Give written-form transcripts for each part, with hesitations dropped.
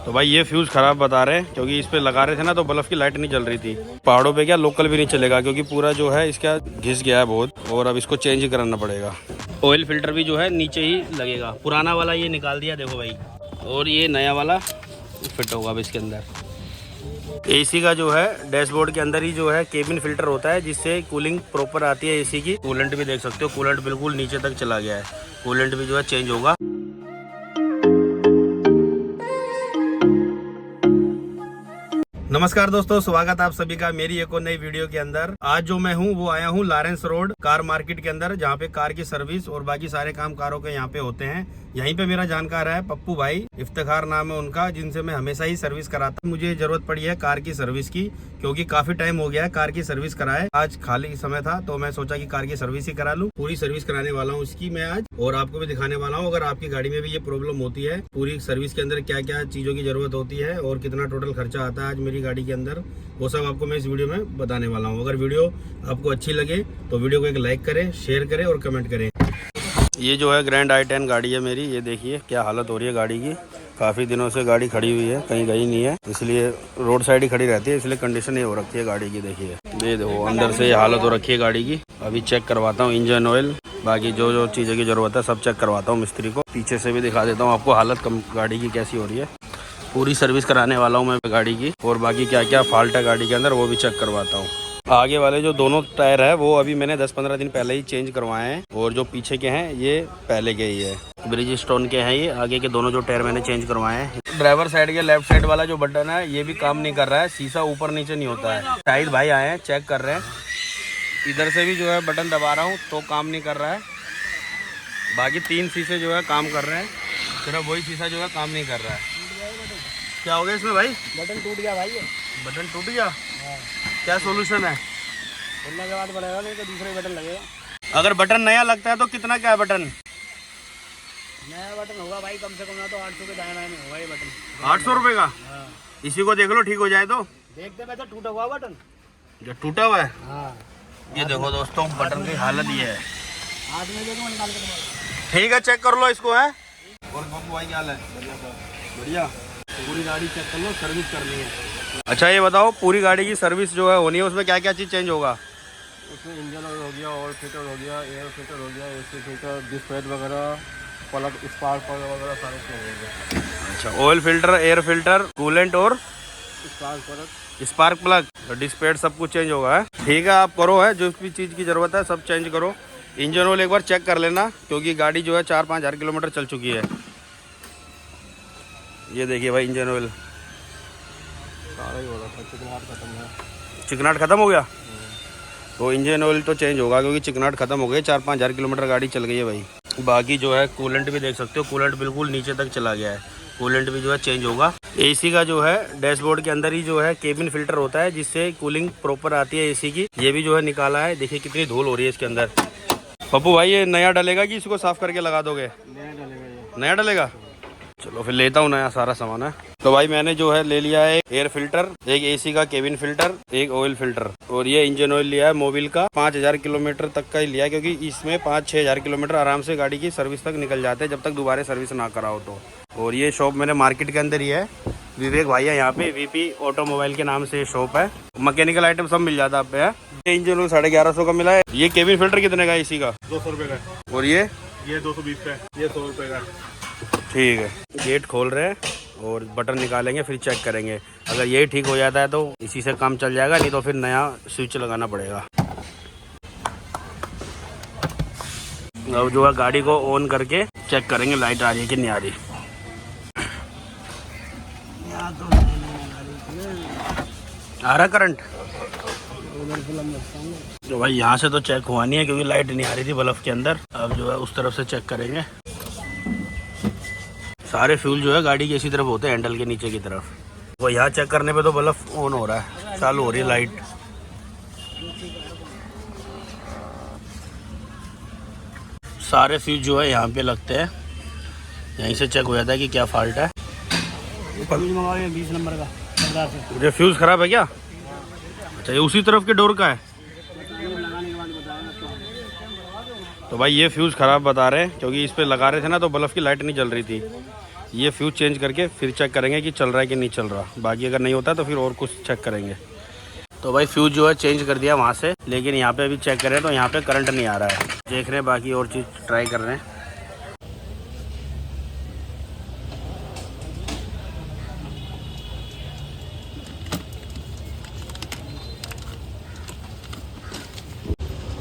तो भाई ये फ्यूज़ ख़राब बता रहे हैं, क्योंकि इस पे लगा रहे थे ना तो बल्ब की लाइट नहीं जल रही थी। पहाड़ों पे क्या लोकल भी नहीं चलेगा, क्योंकि पूरा जो है इसका घिस गया है बहुत, और अब इसको चेंज ही कराना पड़ेगा। ऑयल फिल्टर भी जो है नीचे ही लगेगा, पुराना वाला ये निकाल दिया देखो भाई, और ये नया वाला फिट होगा अब इसके अंदर। एसी का जो है डैशबोर्ड के अंदर ही जो है केबिन फिल्टर होता है, जिससे कूलिंग प्रॉपर आती है एसी की। कूलेंट भी देख सकते हो, कूलेंट बिल्कुल नीचे तक चला गया है, कूलेंट भी जो है चेंज होगा। नमस्कार दोस्तों, स्वागत आप सभी का मेरी एक और नई वीडियो के अंदर। आज जो मैं हूँ वो आया हूँ लॉरेंस रोड कार मार्केट के अंदर, जहाँ पे कार की सर्विस और बाकी सारे काम कारों के यहाँ पे होते हैं। यहीं पे मेरा जानकार है पप्पू भाई, इफ्तिखार नाम है उनका, जिनसे मैं हमेशा ही सर्विस कराता हूँ। मुझे जरूरत पड़ी है कार की सर्विस की, क्योंकि काफी टाइम हो गया है कार की सर्विस कराए। आज खाली समय था तो मैं सोचा कि कार की सर्विस ही करा लूँ। पूरी सर्विस कराने वाला हूँ उसकी मैं आज, और आपको भी दिखाने वाला हूँ अगर आपकी गाड़ी में भी ये प्रॉब्लम होती है, पूरी सर्विस के अंदर क्या क्या चीजों की जरूरत होती है और कितना टोटल खर्चा आता है आज मेरी गाड़ी के अंदर, वो सब आपको मैं इस वीडियो में बताने वाला हूँ। अगर वीडियो आपको अच्छी लगे तो वीडियो को एक लाइक करें, शेयर करें और कमेंट करें। ये जो है ग्रैंड i10 गाड़ी है मेरी, ये देखिए क्या हालत हो रही है गाड़ी की। काफ़ी दिनों से गाड़ी खड़ी हुई है, कहीं गई नहीं है, इसलिए रोड साइड ही खड़ी रहती है, इसलिए कंडीशन ये हो रखी है गाड़ी की। देखिए ये देखो अंदर से ये हालत हो रखी है गाड़ी की। अभी चेक करवाता हूँ इंजन ऑयल, बाकी जो जो चीज़ों की ज़रूरत है सब चेक करवाता हूँ मिस्त्री को। पीछे से भी दिखा देता हूँ आपको हालत कम गाड़ी की कैसी हो रही है। पूरी सर्विस कराने वाला हूँ मैं गाड़ी की, और बाकी क्या क्या फॉल्ट है गाड़ी के अंदर वो भी चेक करवाता हूँ। आगे वाले जो दोनों टायर है वो अभी मैंने 10-15 दिन पहले ही चेंज करवाए हैं, और जो पीछे के हैं ये पहले के ही है, ब्रिज स्टोन के हैं ये। आगे के दोनों जो टायर मैंने चेंज करवाए हैं। ड्राइवर साइड के लेफ्ट साइड वाला जो बटन है ये भी काम नहीं कर रहा है, शीशा ऊपर नीचे नहीं होता है। शाहिद भाई आए हैं, चेक कर रहे हैं। इधर से भी जो है बटन दबा रहा हूँ तो काम नहीं कर रहा है। बाकी 3 शीशे जो है काम कर रहे हैं, सिर्फ वही शीशा जो है काम नहीं कर रहा है। क्या हो गया इसमें भाई? बटन टूट गया भाई। बटन टूट गया? क्या सोल्यूशन है? खोलने के बाद बढ़ेगा, नहीं तो दूसरा बटन लगेगा। अगर बटन नया लगता है तो कितना क्या है बटन? नया बटन होगा भाई कम से कम ना तो 800 के दाएं में होगा ये बटन। 800 रुपये का? हाँ। इसी को देख लो, ठीक हो जाए तो। देखते वैसे टूटा हुआ बटन जो टूटा हुआ है। हाँ। ये देखो दोस्तों बटन की हालत ये है। हाथ में देखो निकाल के तुम्हारे। ठीक है चेक कर लो इसको है। और पप्पू भाई क्या हाल है? बढ़िया। पूरी गाड़ी चेक कर लो, सर्विस करनी है। अच्छा ये बताओ, पूरी गाड़ी की सर्विस जो है होनी है, उसमें क्या क्या चीज़ चेंज होगा? उसमें इंजन ऑयल हो गया, ऑयल फिल्टर हो गया, एयर फिल्टर हो गया, एसी फिल्टर, डिस्क पैड वगैरह, प्लग, स्पार्क प्लग वगैरह सारे चेंज हो गए। अच्छा oil filter, air filter, coolant और स्पार्क प्लग, डिस्क पैड सब कुछ चेंज होगा है। ठीक है आप करो है, जो भी चीज़ की ज़रूरत है सब चेंज करो। इंजन ऑयल एक बार चेक कर लेना, क्योंकि गाड़ी जो है 4-5 हज़ार किलोमीटर चल चुकी है। ये देखिए भाई इंजन ऑयल सारा ही हो रहा था, चिकनाहट खत्म है। चिकनाहट खत्म हो गया तो इंजन ऑयल तो चेंज होगा, क्योंकि चिकनाहट खत्म हो गई। 4-5 हज़ार किलोमीटर गाड़ी चल गई है भाई। बाकी जो है कूलेंट भी देख सकते हो, कूलेंट बिल्कुल नीचे तक चला गया है, कूलेंट भी जो है चेंज होगा। एसी का जो है डैशबोर्ड के अंदर ही जो है केबिन फिल्टर होता है, जिससे कूलिंग प्रॉपर आती है एसी की। ये भी जो है निकाला है, देखिए कितनी धूल हो रही है इसके अंदर। पप्पू भाई ये नया डलेगा कि इसको साफ करके लगा दोगे? नया डलेगा ये। नया डलेगा? चलो फिर लेता हूँ नया सारा सामान है। तो भाई मैंने जो है ले लिया है एयर फिल्टर, एक एसी का केबिन फिल्टर, एक ऑयल फिल्टर, और ये इंजन ऑयल लिया है मोबिल का। 5,000 किलोमीटर तक का ही लिया है, क्योंकि इसमें 5-6 हज़ार किलोमीटर आराम से गाड़ी की सर्विस तक निकल जाते हैं, जब तक दोबारा सर्विस ना कराओ तो। और ये शॉप मेरे मार्केट के अंदर ही है, विवेक भाई है यहाँ पे, वीपी ऑटोमोबाइल के नाम से शॉप है। मैकेनिकल आइटम सब मिल जाता है आप पे है। इंजन ऑयल 1150 का मिला है। ये केबिन फिल्टर कितने का है इसी का? 200 रुपये का। और ये 220 का, ये 100 रुपये का। ठीक है। गेट खोल रहे हैं और बटन निकालेंगे, फिर चेक करेंगे। अगर ये ठीक हो जाता है तो इसी से काम चल जाएगा, नहीं तो फिर नया स्विच लगाना पड़ेगा। अब जो है गाड़ी को ऑन करके चेक करेंगे लाइट आ रही है कि नहीं आ रही। आ रहा करंट? तो भाई यहाँ से तो चेक हुआ नहीं है, क्योंकि लाइट नहीं आ रही थी बल्ब के अंदर। अब जो है उस तरफ से चेक करेंगे। सारे फ्यूल जो है गाड़ी की इसी तरफ होते हैं, हैंडल के नीचे की तरफ। वो यहाँ चेक करने पे तो बल्ब ऑन हो रहा है, चालू हो रही है लाइट। सारे फ्यूज जो है यहाँ पे लगते हैं, यहीं से चेक हो जाता है कि क्या फॉल्ट है। 20 नंबर का 15 से। ये फ्यूज खराब है क्या? अच्छा ये उसी तरफ के डोर का है। तो भाई ये फ्यूज़ ख़राब बता रहे हैं, क्योंकि इस पे लगा रहे थे ना तो बल्ब की लाइट नहीं जल रही थी, ये फ्यूज चेंज करके फिर चेक करेंगे कि चल रहा है कि नहीं चल रहा। बाकी अगर नहीं होता तो फिर और कुछ चेक करेंगे। तो भाई फ्यूज जो है चेंज कर दिया वहाँ से, लेकिन यहाँ पे अभी चेक करें तो यहाँ पे करंट नहीं आ रहा है। देख रहे हैं, बाकी और चीज़ ट्राई कर रहे हैं।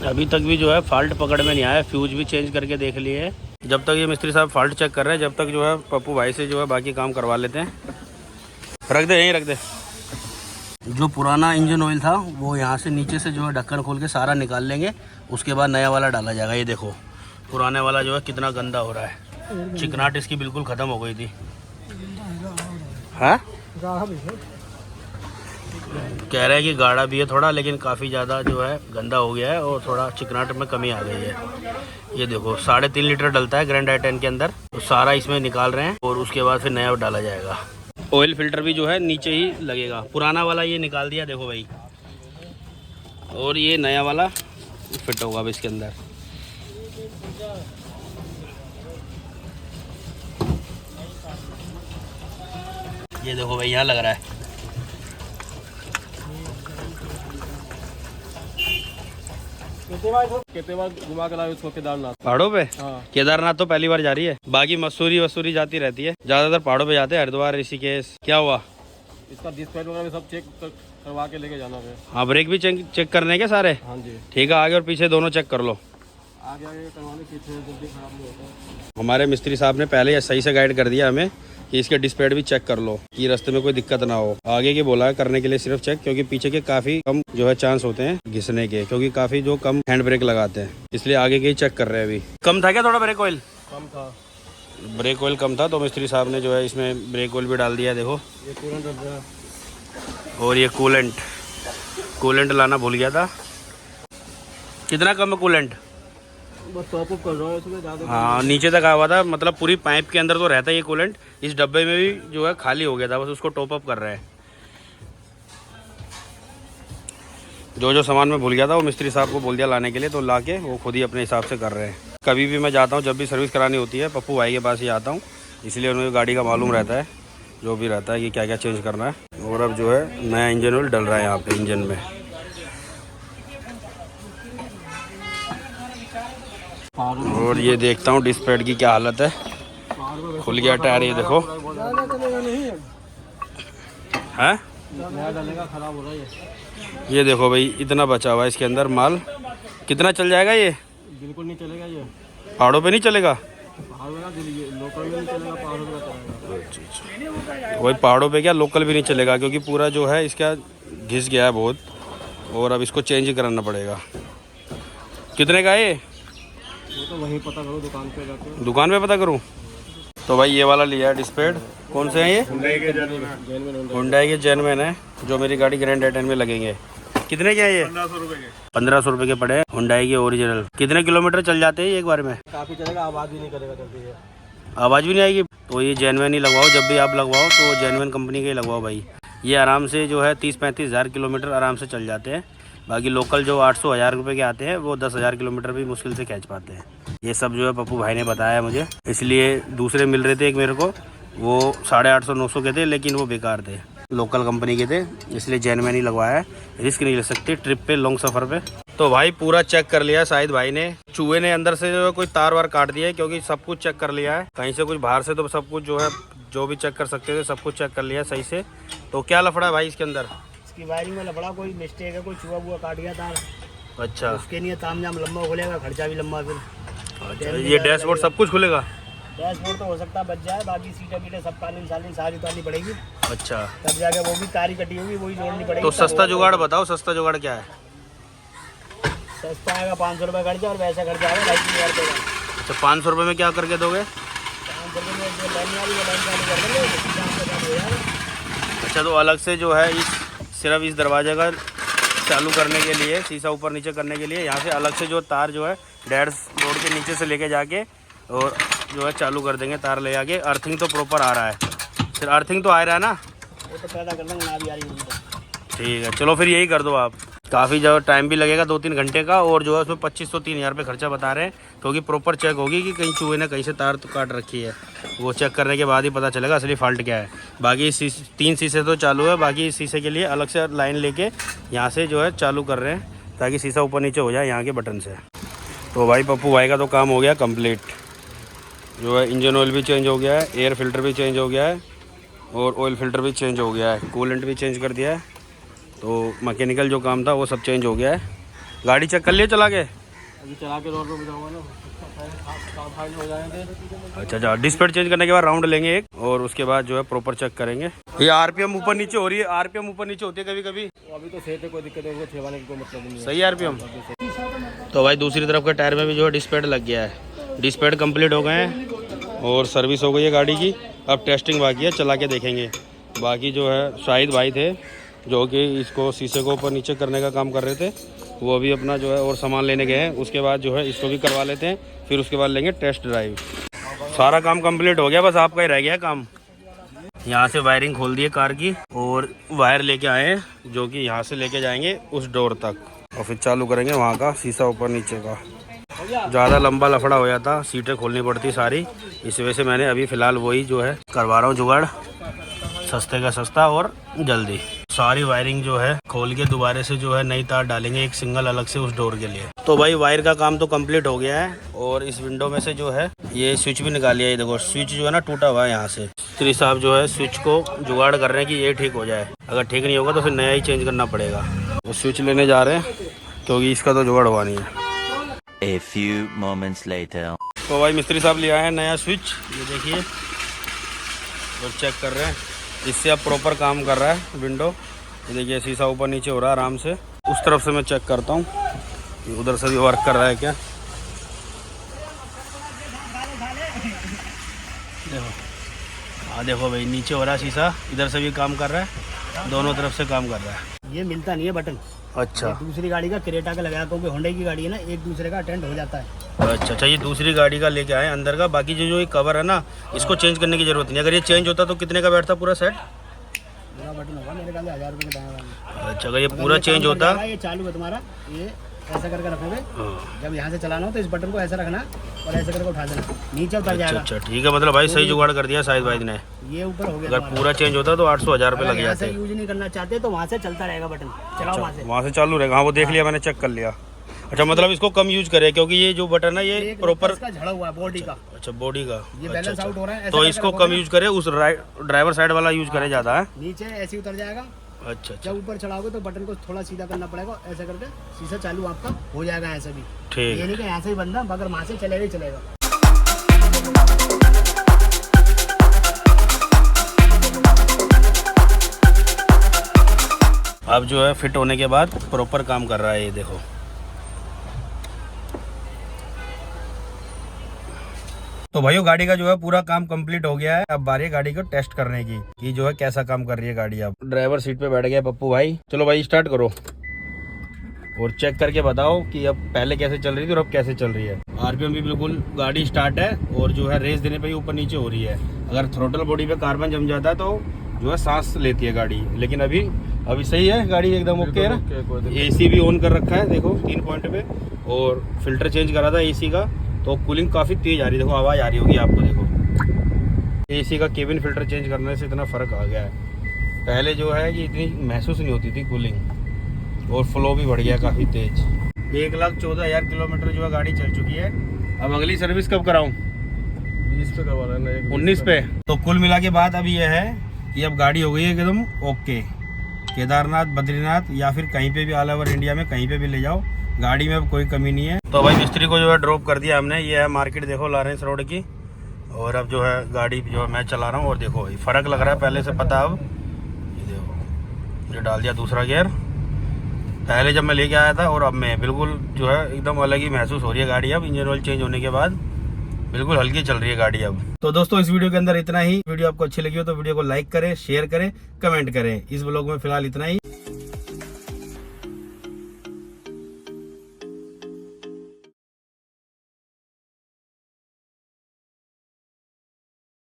अभी तक भी जो है फॉल्ट पकड़ में नहीं आया। फ्यूज भी चेंज करके देख लिए है। जब तक ये मिस्त्री साहब फॉल्ट चेक कर रहे हैं, जब तक जो है पप्पू भाई से जो है बाकी काम करवा लेते हैं। रख दे, यहीं रख दे। जो पुराना इंजन ऑयल था वो यहाँ से नीचे से जो है ढक्कन खोल के सारा निकाल लेंगे, उसके बाद नया वाला डाला जाएगा। ये देखो पुराने वाला जो है कितना गंदा हो रहा है, चिकनाहट इसकी बिल्कुल ख़त्म हो गई थी। हाँ, कह रहे हैं कि गाढ़ा भी है थोड़ा, लेकिन काफ़ी ज़्यादा जो है गंदा हो गया है और थोड़ा चिकनाहट में कमी आ गई है। ये देखो 3.5 लीटर डलता है ग्रैंड i10 के अंदर, तो सारा इसमें निकाल रहे हैं और उसके बाद फिर नया डाला जाएगा। ऑयल फिल्टर भी जो है नीचे ही लगेगा। पुराना वाला ये निकाल दिया देखो भाई, और ये नया वाला फिट होगा अब इसके अंदर। ये देखो भाई यहाँ लग रहा है। कितने बार घुमा कर लाए उसको केदारनाथ पहाड़ों पे? हाँ। केदारनाथ तो पहली बार जा रही है, बाकी मसूरी जाती रहती है। ज्यादातर पहाड़ों पे जाते हैं, हरिद्वार, ऋषिकेश। क्या हुआ? इसका डिस्प्ले वगैरह भी सब चेक करवा के लेके जाना है। हाँ, ब्रेक भी चेक करने के सारे? हाँ जी। ठीक है, आगे और पीछे दोनों चेक कर लो। आगे करवाने, पीछे जल्दी खराब नहीं होता। हमारे मिस्त्री साहब ने पहले सही से गाइड कर दिया हमें कि इसके डिस्प्ले भी चेक कर लो कि रास्ते में कोई दिक्कत ना हो। आगे की बोला है करने के लिए सिर्फ चेक, क्योंकि पीछे के काफी कम जो है चांस होते हैं घिसने के, क्योंकि काफी जो कम हैंड ब्रेक लगाते हैं, इसलिए आगे के ही चेक कर रहे हैं। अभी कम था क्या थोड़ा ब्रेक ऑयल? कम था, ब्रेक ऑयल कम था, तो मिस्त्री साहब ने जो है इसमें ब्रेक ऑयल भी डाल दिया। देखो ये कूलेंट डल रहा है, और ये कूलेंट लाना भूल गया था। कितना कम है कूलेंट? बस टॉप अप कर रहा है इसमें ज़्यादा। हाँ, नीचे तक आया हुआ था, मतलब पूरी पाइप के अंदर तो रहता है ये कूलेंट। इस डब्बे में भी जो है खाली हो गया था, बस उसको टॉप अप कर रहे हैं। जो सामान में भूल गया था वो मिस्त्री साहब को बोल दिया लाने के लिए, तो ला के वो खुद ही अपने हिसाब से कर रहे हैं। कभी भी मैं जाता हूँ, जब भी सर्विस करानी होती है, पप्पू भाई के पास ही आता हूँ, इसलिए उन्हें गाड़ी का मालूम रहता है, जो भी रहता है कि क्या क्या चेंज करना है। और अब जो है नया इंजन ऑयल डल रहा है यहाँ पे इंजन में। और ये देखता हूँ डिस्क पैड की क्या हालत है। खुल गया टायर, ये देखो है, खराब हो रहा है। ये देखो भाई इतना बचा हुआ है इसके अंदर माल। कितना चल जाएगा ये? बिल्कुल नहीं चलेगा ये, पहाड़ों पे नहीं चलेगा। पहाड़ में लोकल में नहीं चलेगा, पहाड़ों में चलेगा। वही पहाड़ों पे क्या लोकल भी नहीं चलेगा, क्योंकि पूरा जो है इसका घिस गया है बहुत, और अब इसको चेंज कराना पड़ेगा। कितने का है ये? वो तो वहीं पता करो, दुकान पे जाके। दुकान पे पता करूँ? तो भाई ये वाला लिया है डिस्प्ले। कौन से हैं ये? हुंडई के जेनमैन है, जो मेरी गाड़ी ग्रैंड i10 में लगेंगे। कितने के हैं ये? 1500 रुपए के। 1500 रुपए के पड़े हुंडई के ओरिजिनल। कितने किलोमीटर चल जाते हैं एक बार में? काफ़ी चलेगा, आवाज़ भी नहीं करेगा जल्दी है। आवाज़ भी नहीं आएगी? तो ये जेनमैन ही लगवाओ, जब भी आप लगवाओ तो जेनमैन कंपनी के ही लगवाओ भाई। ये आराम से जो है 30-35 हज़ार किलोमीटर आराम से चल जाते हैं। बाकी लोकल जो 800-1000 रुपये के आते हैं, वो 10,000 किलोमीटर भी मुश्किल से खींच पाते हैं। ये सब जो है पप्पू भाई ने बताया मुझे, इसलिए दूसरे मिल रहे थे एक मेरे को, वो 850-900 के थे, लेकिन वो बेकार थे, लोकल कंपनी के थे, इसलिए जेनमैन ही लगवाया है। रिस्क नहीं ले सकते ट्रिप पे, लॉन्ग सफ़र पे। तो भाई पूरा चेक कर लिया शाहिद भाई ने। चूहे ने अंदर से जो है कोई तार वार काट दिया है, क्योंकि सब कुछ चेक कर लिया है, कहीं से कुछ बाहर से तो सब कुछ जो है जो भी चेक कर सकते थे सब कुछ चेक कर लिया सही से। तो क्या लफड़ा है भाई इसके अंदर? इसकी वायरिंग में लफड़ा, कोई मिस्टेक है, कोई चूहा वूहा काट गया तार। अच्छा, उसके लिए तामझाम लंबा खुलेगा, खर्चा भी लंबा। फिर अच्छा, ये डैशबोर्ड सब कुछ खुलेगा? डैशबोर्ड तो हो सकता है बच जाए, बाकी सीटें वीटें सब कालीन सारी उतारनी पड़ेगी, अच्छा, तब जाके वो भी तारी कटी होगी, वही जोड़नी पड़ेगी। तो सस्ता जुगाड़ बताओ, सस्ता जुगाड़ क्या है? सस्ता आएगा 500 रुपये खर्चा, और वैसा खर्चा आएगा 2,500 रुपये का। अच्छा, 500 रुपये में क्या करके दोगे? 500 रुपये में जो लाइन वाली वो लाइन चालू कर देंगे, सीधा आपका काम हो जाएगा। अच्छा, तो अलग से जो है सिर्फ इस दरवाजे का चालू करने के लिए, शीशा ऊपर नीचे करने के लिए, यहाँ से अलग से जो तार जो है डैशबोर्ड के नीचे से लेके जाके और जो है चालू कर देंगे, तार ले आके। अर्थिंग तो प्रॉपर आ रहा है, फिर अर्थिंग तो आ रहा है ना? वो तो पैदा कर देंगे, ना भी आ रही है। ठीक है, चलो फिर यही कर दो आप। काफ़ी जो टाइम भी लगेगा 2-3 घंटे का, और जो है उसमें 2500-3000 रुपये खर्चा बता रहे हैं, क्योंकि प्रॉपर चेक होगी कि कहीं चूहे ने कहीं से तार तो काट रखी है। वो चेक करने के बाद ही पता चलेगा असली फॉल्ट क्या है। बाकी 3 शीशे तो चालू है, बाकी शीशे के लिए अलग से लाइन लेके यहाँ से जो है चालू कर रहे हैं, ताकि शीशा ऊपर नीचे हो जाए यहाँ के बटन से। तो भाई पप्पू भाई का तो काम हो गया कंप्लीट। जो है इंजन ऑयल भी चेंज हो गया है, एयर फिल्टर भी चेंज हो गया है, और ऑयल फिल्टर भी चेंज हो गया है, कूलेंट भी चेंज कर दिया है। तो मैकेनिकल जो काम था वो सब चेंज हो गया है। गाड़ी चेक कर लिए चला के? अभी चला के रोड पे जाऊँगा ना, काम फाइल हो जाएंगे। अच्छा, डिस्प्ले चेंज करने के बाद राउंड लेंगे एक, और उसके बाद जो है प्रॉपर चेक करेंगे। ये आरपीएम ऊपर नीचे हो रही है, आरपीएम ऊपर नीचे होती है कभी कभी। अभी तो सेट है, कोई दिक्कत होगी, छेवाने की कोई मतलब नहीं है। सही आरपीएम। तो भाई दूसरी तरफ के टायर में भी जो है डिस्प्ले लग गया है। डिस्प्ले कंप्लीट हो गए हैं और सर्विस हो गई है गाड़ी की। अब टेस्टिंग बाकी है, चला के देखेंगे। बाकी जो है शाहिद भाई थे जो कि इसको शीशे को ऊपर नीचे करने का काम कर रहे थे, वो अभी अपना जो है और सामान लेने गए हैं। उसके बाद जो है इसको भी करवा लेते हैं, फिर उसके बाद लेंगे टेस्ट ड्राइव। सारा काम कंप्लीट हो गया, बस आपका ही रह गया काम। यहाँ से वायरिंग खोल दी है कार की, और वायर लेके आए हैं जो कि यहाँ से लेके जाएंगे उस डोर तक, और फिर चालू करेंगे वहाँ का शीशा ऊपर नीचे का। ज़्यादा लंबा लफड़ा हो जाता, सीटें खोलनी पड़ती सारी, इस वजह से मैंने अभी फ़िलहाल वही जो है करवा रहा हूँ जुगाड़, सस्ते का सस्ता और जल्दी। सारी वायरिंग जो है खोल के दोबारा से जो है नई तार डालेंगे एक सिंगल अलग से उस डोर के लिए। तो भाई वायर का काम तो कंप्लीट हो गया है, और इस विंडो में से जो है ये स्विच भी निकाल लिया है। देखो स्विच जो है ना टूटा हुआ है यहाँ से। मिस्त्री साहब जो है स्विच को जुगाड़ कर रहे हैं कि ये ठीक हो जाए, अगर ठीक नहीं होगा तो फिर नया ही चेंज करना पड़ेगा। वो स्विच लेने जा रहे हैं क्योंकि इसका तो जुगाड़ हुआ नहीं है। A few moments later. तो भाई मिस्त्री साहब ले आए हैं नया स्विच, ये देखिए, और चेक कर रहे हैं। इससे अब प्रॉपर काम कर रहा है विंडो। ये देखिए शीशा ऊपर नीचे हो रहा है आराम से। उस तरफ से मैं चेक करता हूँ कि उधर से भी वर्क कर रहा है क्या। देखो देखो भाई नीचे हो रहा है शीशा, इधर से भी काम कर रहा है, दोनों तरफ से काम कर रहा है। ये मिलता नहीं है बटन। अच्छा, दूसरी गाड़ी का क्रेटा का लगाया, क्योंकि होंडा की गाड़ी है ना, एक दूसरे का अटेंड हो जाता है। अच्छा, ये दूसरी गाड़ी का लेके आए अंदर का। बाकी जो ये कवर है ना, इसको चेंज करने की जरूरत नहीं। अगर ये चेंज होता तो कितने का बैठता पूरा सेट? पूरा बटन होगा मेरे ख्याल से 1000 रुपये का दाएं। अच्छा, अगर ये पूरा चेंज होता, ये चालू है तुम्हारा, ये ऐसा करके रखोगे, जब यहाँ से चलाना हो तो इस बटन को ऐसा रखना और ऐसा करके उठा देना, नीचे उतर जाएगा। अच्छा ठीक है, मतलब भाई सही जुगाड़ कर दिया शाहिद भाई ने। ये ऊपर हो गया। अगर पूरा चेंज होता तो 800-1000 रुपये लग जाते। यूज नहीं करना चाहते तो वहाँ से चलता रहेगा बटन, चलाओ वहाँ से चालू रहेगा। हाँ वो देख लिया मैंने, चेक कर लिया। अच्छा, मतलब इसको कम यूज करे, क्योंकि ये जो बटन है ये प्रॉपर झड़ा हुआ है बॉडी का। अच्छा, बॉडी का। ये बैलेंस आउट हो रहा है, तो इसको कम यूज करे, उस ड्राइवर साइड वाला यूज करे ज़्यादा है। नीचे ऐसे उतर जाएगा। अच्छा, जब ऊपर चढ़ाओगे तो बटन को थोड़ा सीधा करना पड़ेगा, ऐसा करके शीशा चालू आपका हो जाएगा। ऐसा भी ठीक ये नहीं कि यहाँ से ही बंदा, मगर वहाँ से चलेगा ही चलेगा। अब जो है फिट होने के बाद प्रॉपर काम कर रहा है, ये देखो। तो भाइयों गाड़ी का जो है पूरा काम कंप्लीट हो गया है। अब बारी है गाड़ी को टेस्ट करने की कि जो है कैसा काम कर रही है गाड़ी। अब ड्राइवर सीट पे बैठ गया पप्पू भाई। चलो भाई स्टार्ट करो और चेक करके बताओ कि अब पहले कैसे चल रही थी और अब कैसे चल रही है। आरपीएम भी बिल्कुल गाड़ी स्टार्ट है, और जो है रेस देने पे ही ऊपर नीचे हो रही है। अगर थ्रोटल बॉडी पे कार्बन जम जाता है तो जो है सांस लेती है गाड़ी, लेकिन अभी सही है गाड़ी, एकदम ओके है ना। एसी भी ऑन कर रखा है, देखो 3 पॉइंट पे, और फिल्टर चेंज करा था एसी का, तो कूलिंग काफ़ी तेज आ रही है। देखो आवाज़ आ रही होगी आपको, देखो एसी का केबिन फिल्टर चेंज करने से इतना फ़र्क आ गया है। पहले जो है कि इतनी महसूस नहीं होती थी कूलिंग, और फ्लो भी बढ़ गया काफ़ी तेज। 1,14,000 किलोमीटर जो है गाड़ी चल चुकी है। अब अगली सर्विस कब कराऊँ? 20 पे करवा लेना, 19 पे। तो कुल मिला के बात अभी यह है कि अब गाड़ी हो गई है एकदम ओके। केदारनाथ, बद्रीनाथ या फिर कहीं पे भी ऑल ओवर इंडिया में कहीं पे भी ले जाओ, गाड़ी में अब कोई कमी नहीं है। तो भाई मिस्त्री को जो है ड्रॉप कर दिया हमने। ये है मार्केट, देखो लॉरेंस रोड की। और अब जो है गाड़ी जो है मैं चला रहा हूँ, और देखो फ़र्क लग रहा है पहले से, पता। अब ये देखो, ये डाल दिया दूसरा गियर पहले जब मैं लेके आया था, और अब मैं बिल्कुल जो है एकदम अलग ही महसूस हो रही है गाड़ी। अब इंजन ऑयल चेंज होने के बाद बिल्कुल हल्की चल रही है गाड़ी अब। तो दोस्तों इस वीडियो के अंदर इतना ही। वीडियो आपको अच्छी लगी हो तो वीडियो को लाइक करें, शेयर करें, कमेंट करें। इस ब्लॉग में फिलहाल इतना ही।